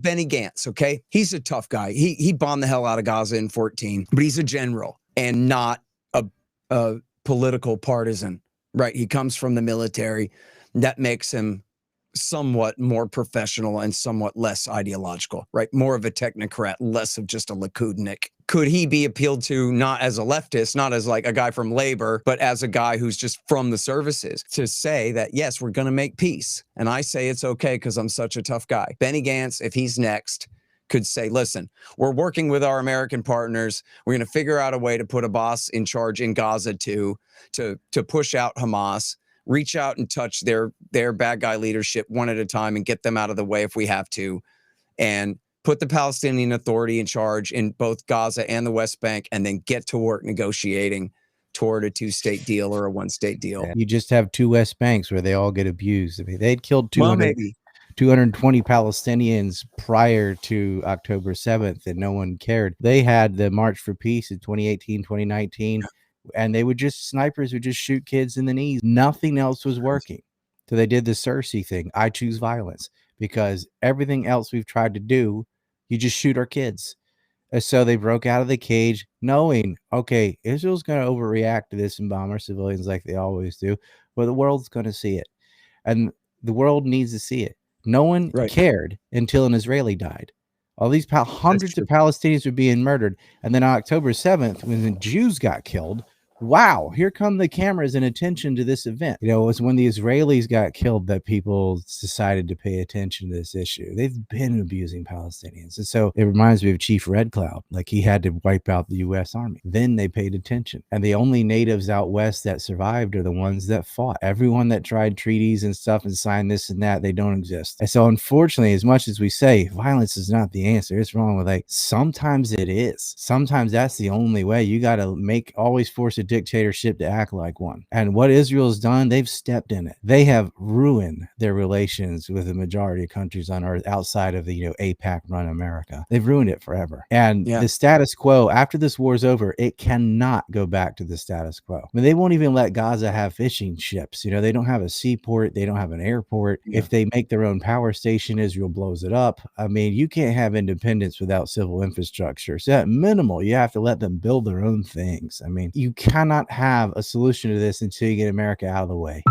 Benny Gantz, okay? He's a tough guy. He bombed the hell out of Gaza in 14, but he's a general and not a political partisan, right? He comes from the military. That makes him somewhat more professional and somewhat less ideological, right? More of a technocrat, less of just a Likudnik. Could he be appealed to not as a leftist, not as like a guy from labor, but as a guy who's just from the services to say that, yes, we're going to make peace. And I say it's okay because I'm such a tough guy. Benny Gantz, if he's next, could say, listen, we're working with our American partners. We're going to figure out a way to put a boss in charge in Gaza to push out Hamas, reach out and touch their bad guy leadership one at a time and get them out of the way if we have to, and put the Palestinian Authority in charge in both Gaza and the West Bank, and then get to work negotiating toward a two-state deal or a one-state deal. You just have two West Banks where they all get abused. I mean, they'd killed 220 Palestinians prior to October 7th, and no one cared. They had the March for Peace in 2018, 2019, and snipers would just shoot kids in the knees. Nothing else was working. So they did the Cersei thing. I choose violence, because everything else we've tried to do, you just shoot our kids. And so they broke out of the cage knowing, okay, Israel's going to overreact to this and bomb our civilians like they always do, but the world's going to see it. And the world needs to see it. No one cared until an Israeli died. All these hundreds of Palestinians were being murdered. And then on October 7th, when the Jews got killed, wow, here come the cameras and attention to this event. You know, it was when the Israelis got killed that people decided to pay attention to this issue. They've been abusing Palestinians. And so it reminds me of Chief Red Cloud. Like, he had to wipe out the U.S. Army. Then they paid attention. And the only natives out west that survived are the ones that fought. Everyone that tried treaties and stuff and signed this and that, they don't exist. And so unfortunately, as much as we say violence is not the answer, it's wrong with, like, sometimes it is. Sometimes that's the only way. You got to always force a dictatorship to act like one. And what Israel's done, they've stepped in it. They have ruined their relations with the majority of countries on earth outside of the AIPAC run America. They've ruined it forever. And the status quo, after this war's over, it cannot go back to the status quo. I mean, they won't even let Gaza have fishing ships. They don't have a seaport. They don't have an airport. If they make their own power station, Israel blows it up. I mean, you can't have independence without civil infrastructure. So at minimal, you have to let them build their own things. I mean, you cannot have a solution to this until you get America out of the way.